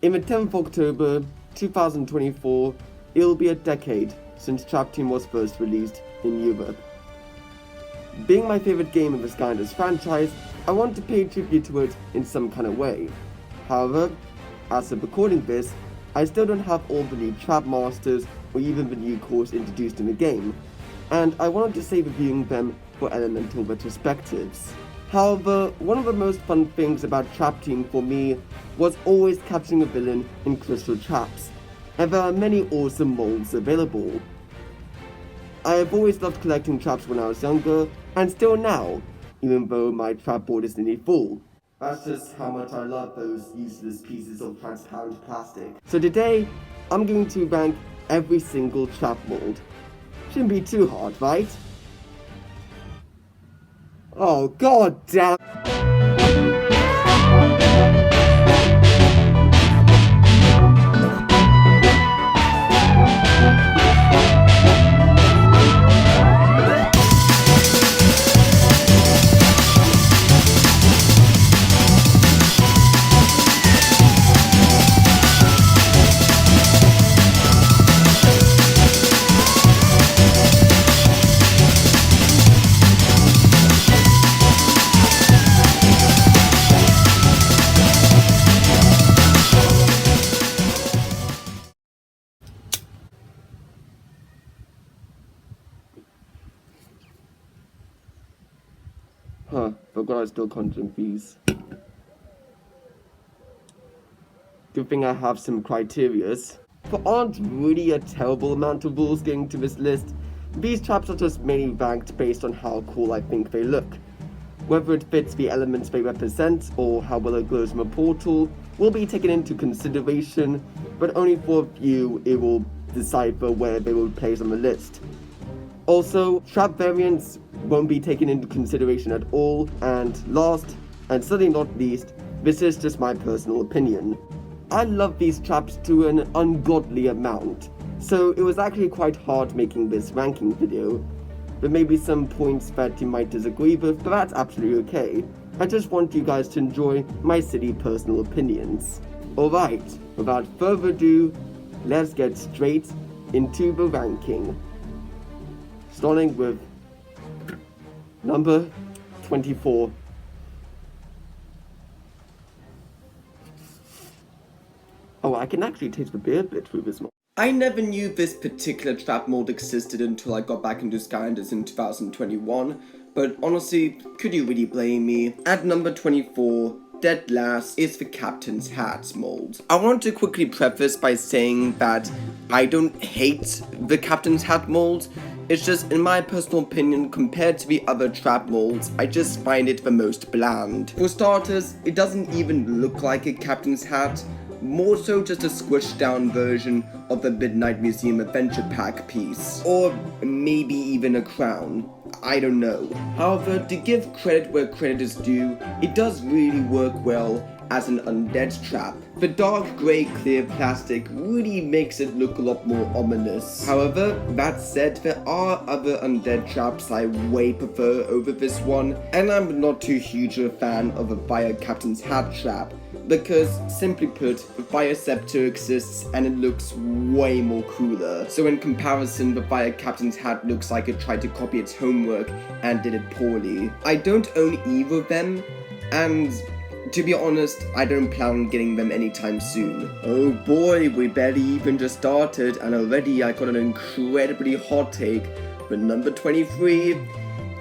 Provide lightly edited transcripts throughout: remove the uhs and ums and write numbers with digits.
In the 10th of October 2024, it'll be a decade since Trap Team was first released in Europe. Being my favorite game in the Skylanders franchise, I want to pay tribute to it in some kind of way. However, as of recording this, I still don't have all the new Trap Masters or even the new cores introduced in the game, and I wanted to save reviewing them for elemental retrospectives. However, one of the most fun things about Trap Team for me was always capturing a villain in crystal traps, and there are many awesome molds available. I have always loved collecting traps when I was younger, and still now, even though my trap board is nearly full. That's just how much I love those useless pieces of transparent plastic. So today, I'm going to rank every single trap mold. Shouldn't be too hard, right? Oh, god damn. Forgot I was still conjuring these. Good thing I have some criterias. There aren't really a terrible amount of rules getting to this list. These traps are just mainly ranked based on how cool I think they look. Whether it fits the elements they represent or how well it glows from a portal will be taken into consideration, but only for a few it will decipher where they will place on the list. Also, trap variants won't be taken into consideration at all, and last, and certainly not least, this is just my personal opinion. I love these traps to an ungodly amount, so it was actually quite hard making this ranking video. There may be some points that you might disagree with, but that's absolutely okay. I just want you guys to enjoy my silly personal opinions. Alright, without further ado, let's get straight into the ranking. Starting with number 24. Oh, I can actually taste the beer bit through this mold. I never knew this particular trap mold existed until I got back into Skylanders in 2021, but honestly, could you really blame me? At number 24, dead last, is the Captain's Hat mold. I want to quickly preface by saying that I don't hate the Captain's Hat mold. It's just, in my personal opinion, compared to the other trap molds, I just find it the most bland. For starters, it doesn't even look like a Captain's Hat, more so just a squished down version of the Midnight Museum Adventure Pack piece. Or maybe even a crown. I don't know. However, to give credit where credit is due, it does really work well as an Undead trap. The dark grey clear plastic really makes it look a lot more ominous. However, that said, there are other Undead traps I way prefer over this one, and I'm not too huge of a fan of a Fire Captain's Hat trap, because, simply put, the Fire Scepter exists and it looks way more cooler. So in comparison, the Fire Captain's Hat looks like it tried to copy its homework and did it poorly. I don't own either of them, and to be honest, I don't plan on getting them anytime soon. Oh boy, we barely even just started and already I got an incredibly hot take. But number 23,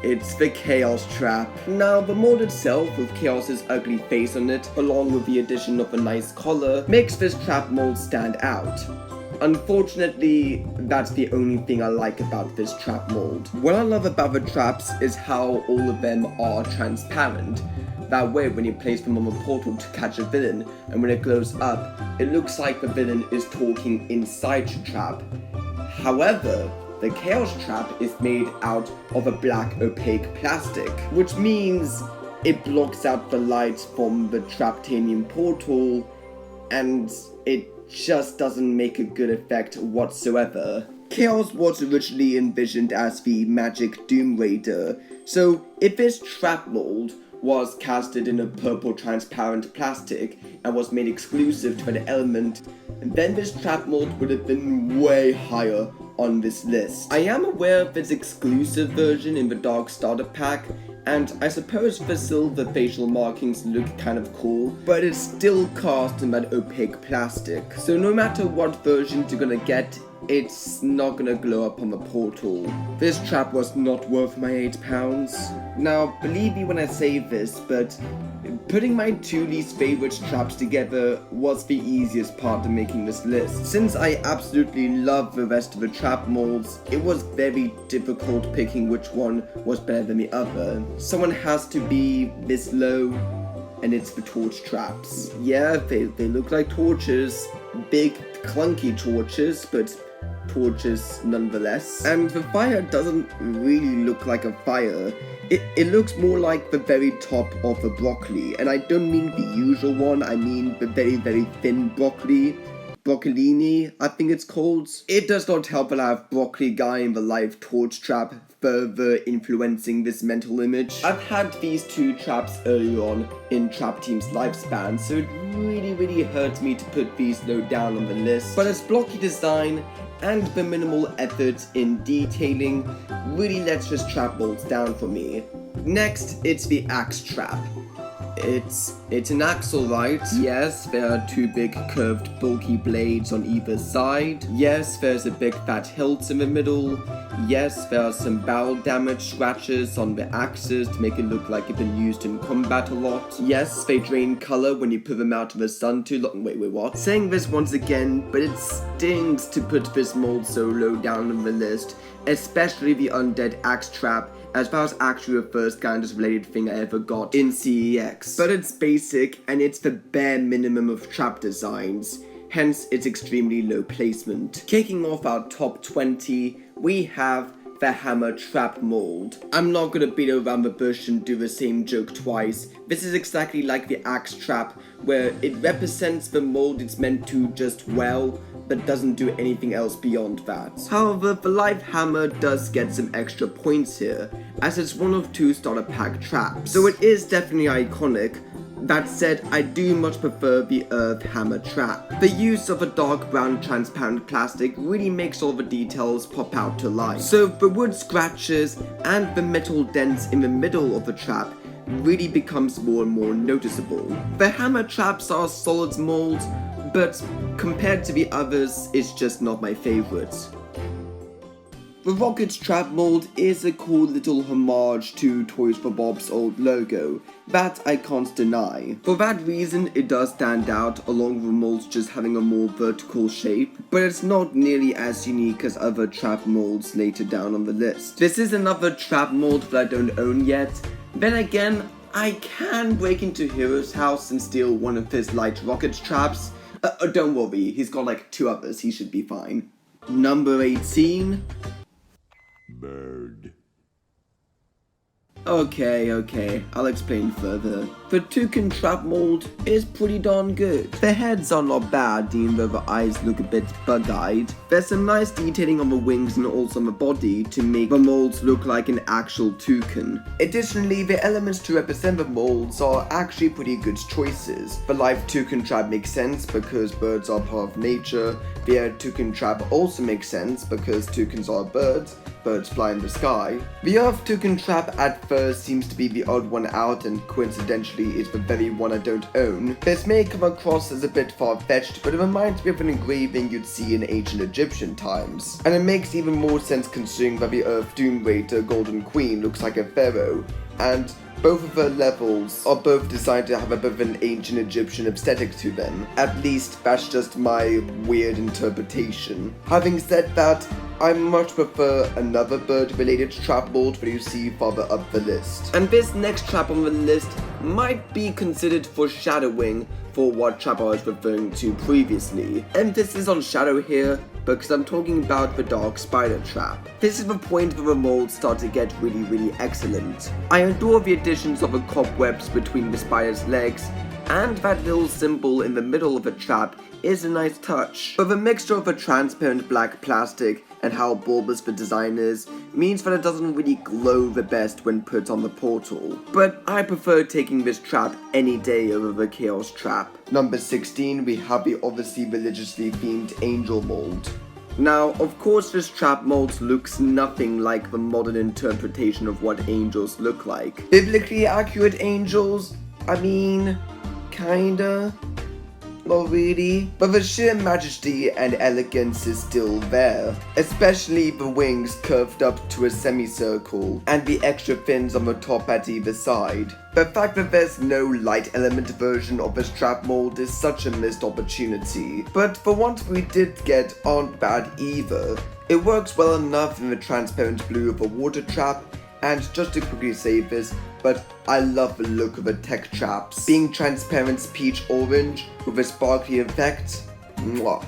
it's the Chaos Trap. Now, the mold itself, with Chaos's ugly face on it, along with the addition of a nice collar, makes this trap mold stand out. Unfortunately, that's the only thing I like about this trap mold. What I love about the traps is how all of them are transparent. That way, when you place them on the portal to catch a villain, and when it glows up, it looks like the villain is talking inside the trap. However, the Chaos Trap is made out of a black opaque plastic, which means it blocks out the light from the Traptanium portal, and it just doesn't make a good effect whatsoever. Chaos was originally envisioned as the magic Doom Raider, so if this trap mold was casted in a purple transparent plastic and was made exclusive to an element, then this trap mold would have been way higher on this list. I am aware of its exclusive version in the Dark Starter Pack, and I suppose the silver facial markings look kind of cool, but it's still cast in that opaque plastic. So no matter what version you're gonna get, it's not gonna glow up on the portal. This trap was not worth my £8. Now, believe me when I say this, but putting my two least favorite traps together was the easiest part of making this list. Since I absolutely love the rest of the trap molds, it was very difficult picking which one was better than the other. Someone has to be this low, and it's the torch traps. Yeah, they look like torches, big clunky torches, but torches nonetheless. And the fire doesn't really look like a fire. It looks more like the very top of the broccoli, and I don't mean the usual one, I mean the very thin broccoli. Broccolini, I think it's called. It does not help that I have Broccoli Guy in the live torch trap further influencing this mental image. I've had these two traps earlier on in Trap Team's lifespan, so it really hurts me to put these low down on the list. But its blocky design and the minimal effort in detailing really lets this trap molds down for me. Next, it's the Axe Trap. It's an axe, alright. Yes, there are two big curved bulky blades on either side. Yes, there's a big fat hilt in the middle. Yes, there are some barrel damage scratches on the axes to make it look like it's been used in combat a lot. Yes, they drain color when you put them out in the sun too long. Wait, what? Saying this once again, but it stings to put this mold so low down on the list, especially the Undead Axe Trap, as that was actually the first Skylanders related thing I ever got in CEX. But it's basic, and it's the bare minimum of trap designs, hence its extremely low placement. Kicking off our top 20, we have the Hammer Trap Mold. I'm not gonna beat around the bush and do the same joke twice. This is exactly like the Axe Trap, where it represents the mold it's meant to just well, but doesn't do anything else beyond that. However, the live hammer does get some extra points here, as it's one of two starter pack traps, so it is definitely iconic. That said, I do much prefer the Earth Hammer Trap. The use of a dark brown transparent plastic really makes all the details pop out to life. So the wood scratches and the metal dents in the middle of the trap really becomes more and more noticeable. The hammer traps are solid molds, but compared to the others, it's just not my favorite. The Rocket's Trap Mold is a cool little homage to Toys for Bob's old logo, that I can't deny. For that reason, it does stand out, along with the molds just having a more vertical shape, but it's not nearly as unique as other trap molds later down on the list. This is another trap mold that I don't own yet. Then again, I can break into Hero's house and steal one of his light rocket traps. Don't worry, he's got like two others, he should be fine. Number 18. Bird. Okay, I'll explain further. The Toucan Trap Mold is pretty darn good. The heads are not bad, even though the eyes look a bit bug-eyed. There's some nice detailing on the wings and also on the body to make the molds look like an actual toucan. Additionally, the elements to represent the molds are actually pretty good choices. The live Toucan Trap makes sense because birds are part of nature. The Toucan Trap also makes sense because toucans are birds. Birds fly in the sky. The Earth Toucan Trap at first seems to be the odd one out, and coincidentally is the very one I don't own. This may come across as a bit far-fetched, but it reminds me of an engraving you'd see in ancient Egyptian times. And it makes even more sense considering that the Earth Doom Raider Golden Queen looks like a pharaoh, and both of her levels are both designed to have a bit of an ancient Egyptian aesthetic to them. At least that's just my weird interpretation. Having said that, I much prefer another bird-related trap mold that you see farther up the list. And this next trap on the list might be considered foreshadowing for what trap I was referring to previously. Emphasis on shadow here, because I'm talking about the Dark Spider Trap. This is the point where the molds start to get really excellent. I adore the additions of the cobwebs between the spider's legs, and that little symbol in the middle of the trap is a nice touch. But the mixture of a transparent black plastic and how bulbous the design is means that it doesn't really glow the best when put on the portal. But I prefer taking this trap any day over the Chaos Trap. Number 16, we have the obviously religiously themed Angel Mold. Now, of course, this trap mold looks nothing like the modern interpretation of what angels look like. Biblically accurate angels? I mean, kinda. Not really, but the sheer majesty and elegance is still there, especially the wings curved up to a semicircle and the extra fins on the top at either side. The fact that there's no light element version of this trap mold is such a missed opportunity, but the ones we did get aren't bad either. It works well enough in the transparent blue of a water trap, and just to quickly say this, but I love the look of the tech traps. Being transparent peach orange with a sparkly effect, mwah,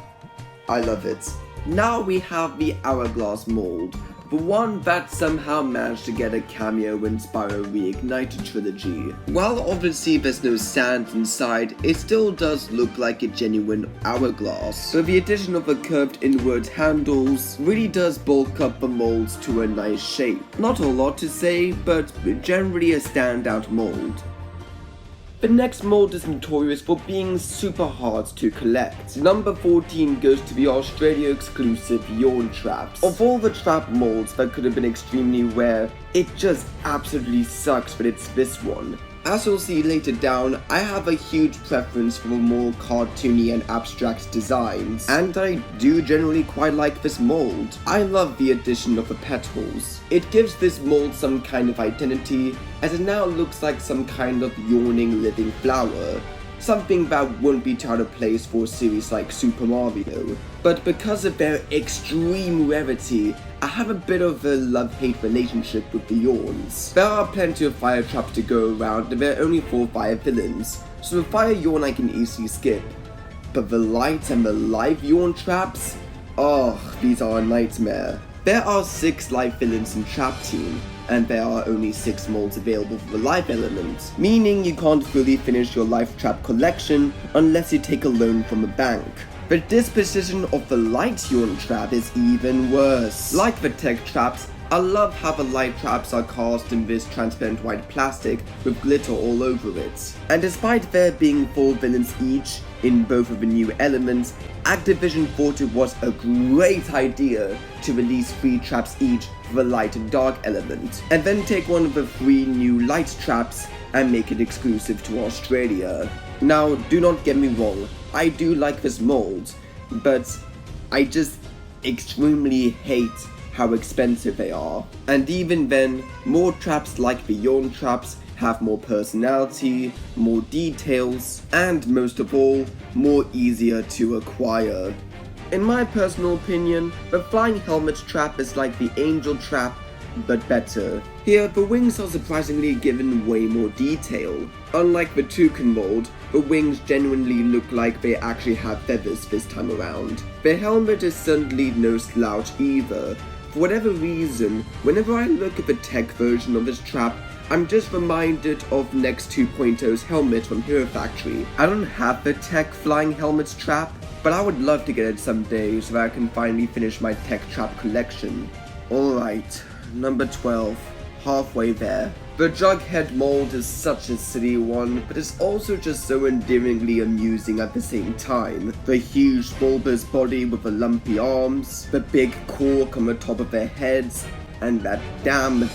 I love it. Now we have the Hourglass mold, the one that somehow managed to get a cameo in Spyro Reignited trilogy. While obviously there's no sand inside, it still does look like a genuine hourglass. So the addition of the curved inward handles really does bulk up the molds to a nice shape. Not a lot to say, but generally a standout mold. The next mold is notorious for being super hard to collect. Number 14 goes to the Australia exclusive Orb Traps. Of all the trap molds that could have been extremely rare, it just absolutely sucks that it's this one. As you'll see later down, I have a huge preference for the more cartoony and abstract designs, and I do generally quite like this mold. I love the addition of the petals. It gives this mold some kind of identity, as it now looks like some kind of yawning living flower. Something that wouldn't be out of place for a series like Super Mario. But because of their extreme rarity, I have a bit of a love-hate relationship with the yawns. There are plenty of fire traps to go around, and there are only 4 fire villains, so the fire yawn I can easily skip. But the light and the live yawn traps? Oh, these are a nightmare. There are 6 live villains in Trap Team, and there are only 6 molds available for the live element, meaning you can't fully finish your life trap collection unless you take a loan from a bank. The disposition of the light yawn trap is even worse. Like the tech traps, I love how the light traps are cast in this transparent white plastic with glitter all over it. And despite there being 4 villains each in both of the new elements, Activision thought it was a great idea to release 3 traps each for the light and dark element, and then take one of the 3 new light traps and make it exclusive to Australia. Now, do not get me wrong, I do like this mold, but I just extremely hate how expensive they are. And even then, more traps like the Orb Traps have more personality, more details, and most of all, more easier to acquire. In my personal opinion, the Flying Helmet Trap is like the Angel Trap, but better. Here, the wings are surprisingly given way more detail. Unlike the Toucan mold, the wings genuinely look like they actually have feathers this time around. The helmet is certainly no slouch either. For whatever reason, whenever I look at the tech version of this trap, I'm just reminded of Next 2.0's helmet from Hero Factory. I don't have the tech Flying Helmet Trap, but I would love to get it someday so that I can finally finish my tech trap collection. Alright, number 12, halfway there. The Jughead mold is such a silly one, but it's also just so endearingly amusing at the same time. The huge bulbous body with the lumpy arms, the big cork on the top of their heads, and that damn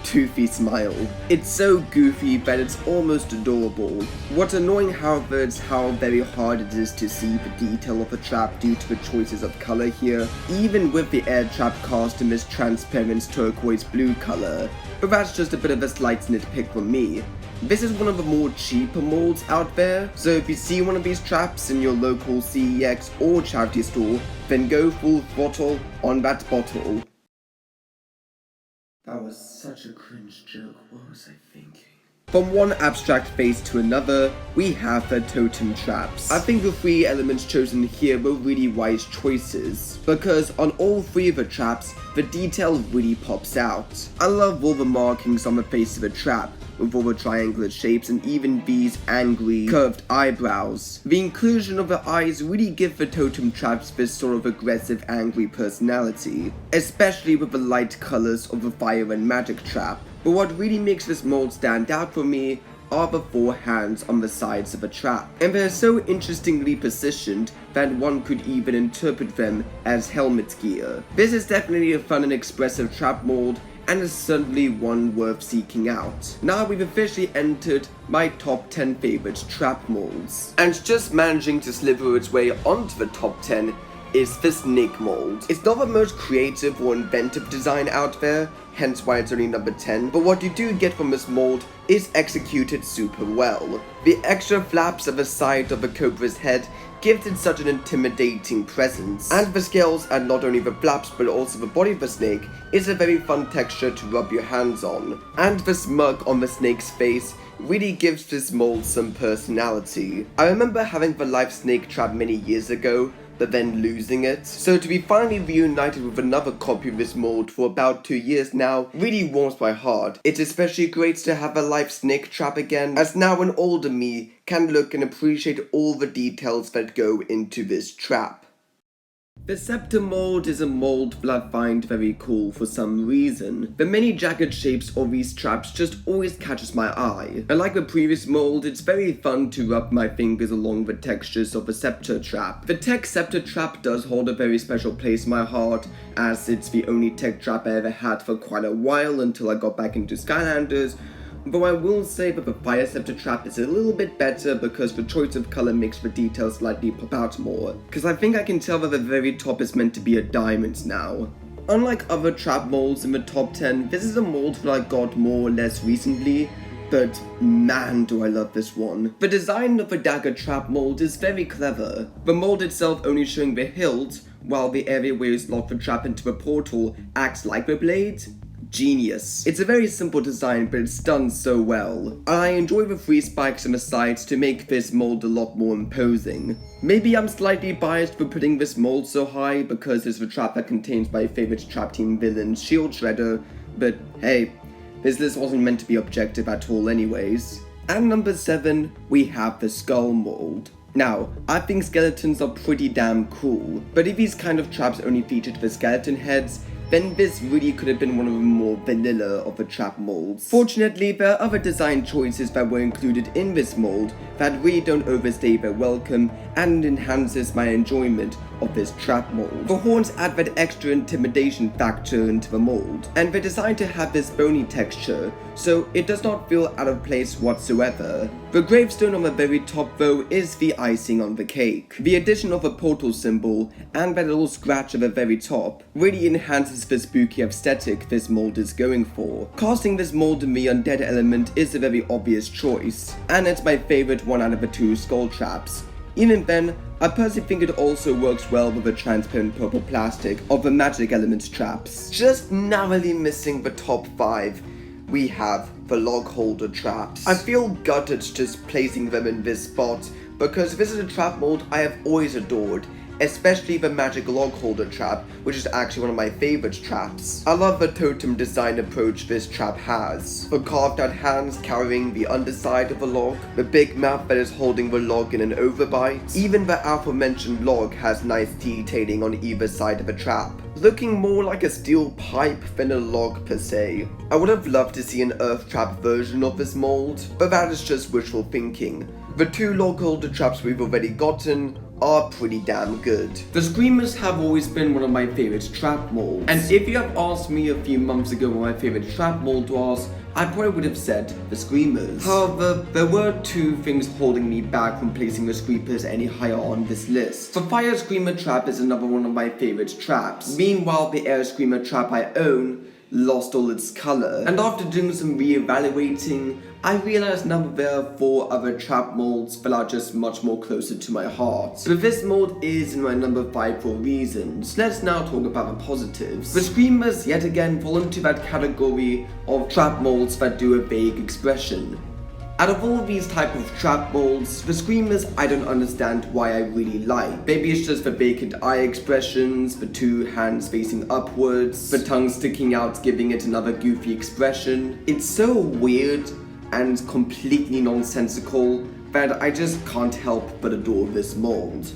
toothy smile. It's so goofy that it's almost adorable. What's annoying, however, is how very hard it is to see the detail of the trap due to the choices of color here, even with the air trap cast in this transparent turquoise blue color. But that's just a bit of a slight nitpick from me. This is one of the more cheaper molds out there, so if you see one of these traps in your local CEX or charity store, then go full throttle on that bottle. That was such a cringe joke, what was I thinking? From one abstract face to another, we have the Totem Traps. I think the 3 elements chosen here were really wise choices, because on all 3 of the traps, the detail really pops out. I love all the markings on the face of a trap, with all the triangular shapes and even these angry, curved eyebrows. The inclusion of the eyes really give the Totem Traps this sort of aggressive, angry personality, especially with the light colors of the Fire and Magic Trap. But what really makes this mold stand out for me are the 4 hands on the sides of a trap, and they're so interestingly positioned that one could even interpret them as helmet gear. This is definitely a fun and expressive trap mold, and is certainly one worth seeking out. Now we've officially entered my top 10 favorite trap molds, and just managing to slither its way onto the top 10 is the Snake Mold. It's not the most creative or inventive design out there, hence why it's only number 10, but what you do get from this mold is executed super well. The extra flaps at the side of the cobra's head gives it such an intimidating presence, and the scales and not only the flaps but also the body of the snake is a very fun texture to rub your hands on, and the smirk on the snake's face really gives this mold some personality. I remember having the live snake trap many years ago, but then losing it. So to be finally reunited with another copy of this mold for about 2 years now really warms my heart. It's especially great to have a live snake trap again, as now an older me can look and appreciate all the details that go into this trap. The Sepa mold is a mold that I find very cool for some reason. The many jagged shapes of these traps just always catches my eye. And like the previous mold, it's very fun to rub my fingers along the textures of the Sepa Trap. The tech Sepa Trap does hold a very special place in my heart, as it's the only tech trap I ever had for quite a while until I got back into Skylanders. Though I will say that the Fire Sepa Trap is a little bit better because the choice of color makes the details slightly pop out more. Because I think I can tell that the very top is meant to be a diamond now. Unlike other trap molds in the top 10, this is a mold that I got more or less recently, but man do I love this one. The design of the Dagger Trap mold is very clever. The mold itself only showing the hilt, while the area where you slot the trap into the portal acts like the blade. Genius. It's a very simple design, but it's done so well. I enjoy the 3 spikes on the sides to make this mold a lot more imposing. Maybe I'm slightly biased for putting this mold so high because it's the trap that contains my favorite trap team villain, Shield Shredder, but hey, this list wasn't meant to be objective at all anyways. And number 7, we have the Skull mold. Now, I think skeletons are pretty damn cool, but if these kind of traps only featured the skeleton heads, then this really could have been one of the more vanilla of the trap molds. Fortunately, there are other design choices that were included in this mold that really don't overstay their welcome and enhances my enjoyment of this trap mold. The horns add that extra intimidation factor into the mold, and they're designed to have this bony texture, so it does not feel out of place whatsoever. The gravestone on the very top though is the icing on the cake. The addition of a portal symbol and that little scratch at the very top really enhances the spooky aesthetic this mold is going for. Casting this mold in the Undead element is a very obvious choice, and it's my favorite one out of the 2 skull traps. Even then, I personally think it also works well with the transparent purple plastic of the magic element traps. Just narrowly missing the top 5, we have the log holder traps. I feel gutted just placing them in this spot because this is a trap mold I have always adored, especially the magic log holder trap, which is actually one of my favorite traps. I love the totem design approach this trap has. The carved out hands carrying the underside of the log, the big mouth that is holding the log in an overbite. Even the aforementioned log has nice detailing on either side of the trap, looking more like a steel pipe than a log per se. I would have loved to see an earth trap version of this mold, but that is just wishful thinking. The 2 log holder traps we've already gotten are pretty damn good. The Screamers have always been one of my favorite trap molds, and if you have asked me a few months ago what my favorite trap mold was, I probably would have said the Screamers. However, there were 2 things holding me back from placing the Screamers any higher on this list. The Fire Screamer Trap is another one of my favorite traps. Meanwhile, the Air Screamer Trap I own lost all its color, and after doing some re-evaluating, I realized now there are 4 other trap molds that are just much more closer to my heart. But this mold is in my number 5 for reasons. Let's now talk about the positives. The Screamers yet again fall into that category of trap molds that do a vague expression. Out of all these type of trap molds, the Screamers I don't understand why I really like. Maybe it's just the vacant eye expressions, the 2 hands facing upwards, the tongue sticking out giving it another goofy expression. It's so weird, and completely nonsensical that I just can't help but adore this mold.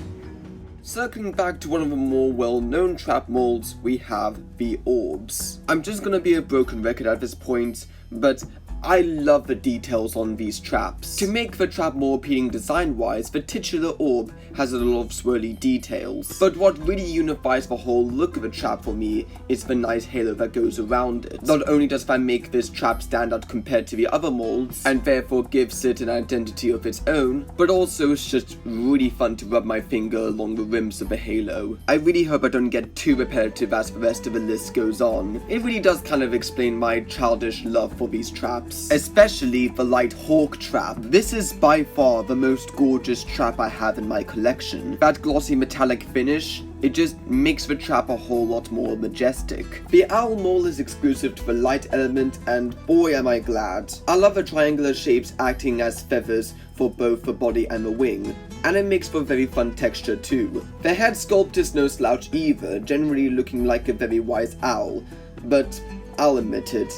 Circling back to one of the more well-known trap molds, we have the orbs. I'm just gonna be a broken record at this point, but I love the details on these traps. To make the trap more appealing design-wise, the titular orb has a lot of swirly details. But what really unifies the whole look of the trap for me is the nice halo that goes around it. Not only does that make this trap stand out compared to the other molds, and therefore gives it an identity of its own, but also it's just really fun to rub my finger along the rims of the halo. I really hope I don't get too repetitive as the rest of the list goes on. It really does kind of explain my childish love for these traps. Especially the light hawk trap. This is by far the most gorgeous trap I have in my collection. That glossy metallic finish, it just makes the trap a whole lot more majestic. The owl mold is exclusive to the light element, and boy am I glad. I love the triangular shapes acting as feathers for both the body and the wing, and it makes for very fun texture too. The head sculpt is no slouch either, generally looking like a very wise owl, but I'll admit it,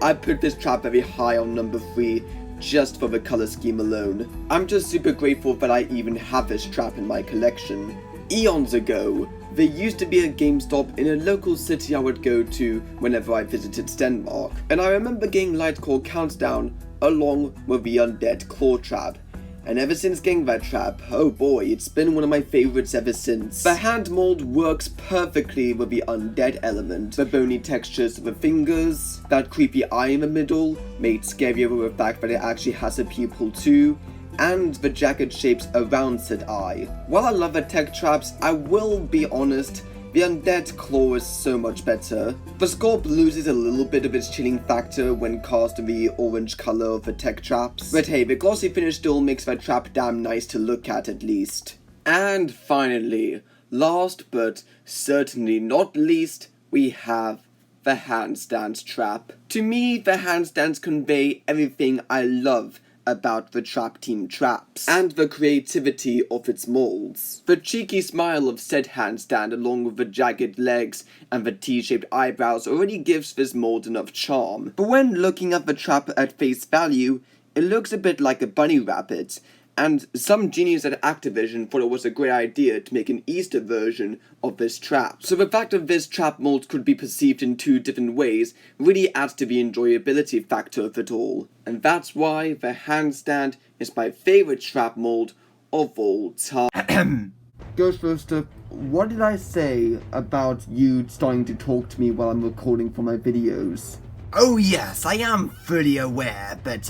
I put this trap very high on number 3 just for the color scheme alone. I'm just super grateful that I even have this trap in my collection. Eons ago, there used to be a GameStop in a local city I would go to whenever I visited Denmark, and I remember getting Lightcore Countdown along with the Undead Claw Trap. And ever since getting that trap, oh boy, it's been one of my favorites ever since. The hand mold works perfectly with the undead element. The bony textures of the fingers, that creepy eye in the middle, made scarier with the fact that it actually has a pupil too, and the jagged shapes around said eye. While I love the tech traps, I will be honest, the Undead Claw is so much better. The sculpt loses a little bit of its chilling factor when cast in the orange color of the tech traps, but hey, the glossy finish still makes that trap damn nice to look at least. And finally, last but certainly not least, we have the Handstand Trap. To me, the handstands convey everything I love about the Trap Team traps, and the creativity of its molds. The cheeky smile of said handstand along with the jagged legs and the T-shaped eyebrows already gives this mold enough charm. But when looking at the trap at face value, it looks a bit like a bunny rabbit, and some genius at Activision thought it was a great idea to make an Easter version of this trap. So the fact that this trap mold could be perceived in 2 different ways really adds to the enjoyability factor of it all. And that's why the handstand is my favorite trap mold of all time. Ghost Roaster, what did I say about you starting to talk to me while I'm recording for my videos? Oh yes, I am fully aware, but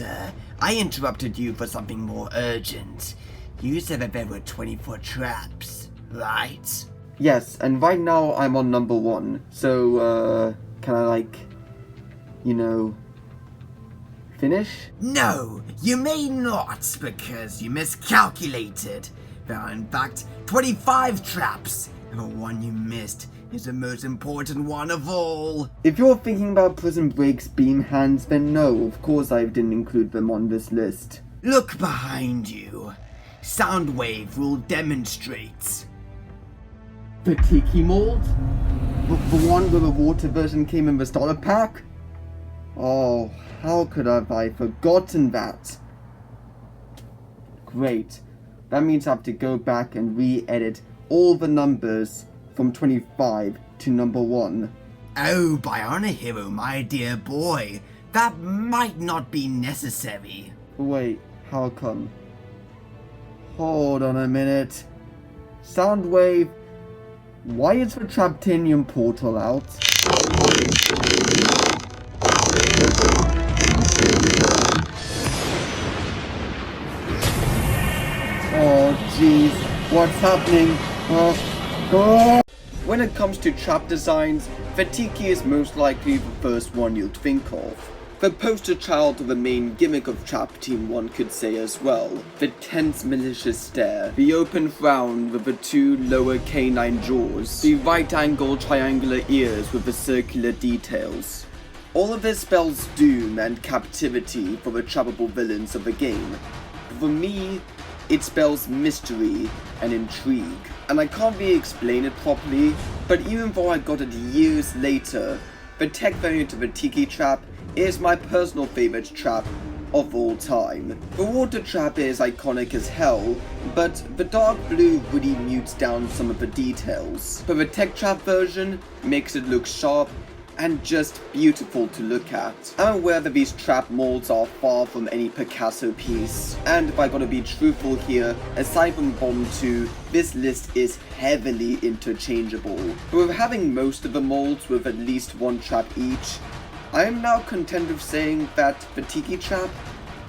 I interrupted you for something more urgent. You said that there were 24 traps, right? Yes, and right now I'm on number 1, so can I finish? No, you may not, because you miscalculated. There are in fact 25 traps, and the one you missed is the most important one of all. If you're thinking about Prison Break's beam hands, then no, of course I didn't include them on this list. Look behind you. Soundwave will demonstrate. The Tiki Mold? The one where the water version came in the starter pack? Oh, how could have I forgotten that? Great. That means I have to go back and re-edit all the numbers from 25 to number 1. Oh, Bionic Hero, my dear boy, that might not be necessary. Wait, how come? Hold on a minute. Soundwave, why is the Traptanium portal out? Oh jeez, what's happening? When it comes to trap designs, the Tiki is most likely the first one you'd think of. The poster child of the main gimmick of Trap Team, one could say as well. The tense malicious stare, the open frown with the 2 lower canine jaws, the right angle triangular ears with the circular details. All of this spells doom and captivity for the trappable villains of the game. For me, it spells mystery and intrigue. And I can't really explain it properly, but even though I got it years later, the tech variant of the Tiki Trap is my personal favorite trap of all time. The water trap is iconic as hell, but the dark blue really mutes down some of the details. But the tech trap version makes it look sharp and just beautiful to look at. I'm aware that these trap molds are far from any Picasso piece, and if I gotta be truthful here, aside from Bomb 2, this list is heavily interchangeable. But with having most of the molds with at least one trap each, I am now content with saying that the Tiki Trap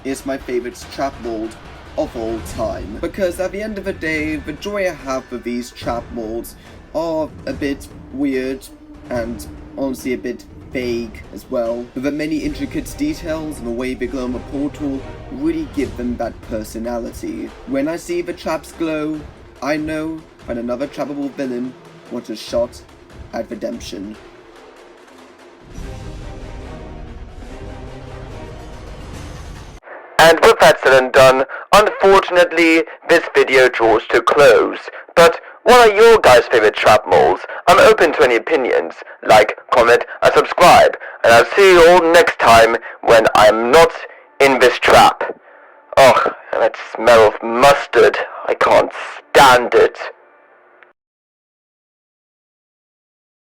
is my favorite trap mold of all time. Because at the end of the day, the joy I have with these trap molds are a bit weird and honestly a bit vague as well, but the many intricate details and the way they glow on the portal really give them that personality. When I see the traps glow, I know that another trappable villain wants a shot at redemption. And with that said and done, unfortunately, this video draws to a close. But what are your guys' favorite trap molds? I'm open to any opinions. Like, comment, and subscribe. And I'll see you all next time when I'm not in this trap. Ugh, and that smell of mustard. I can't stand it.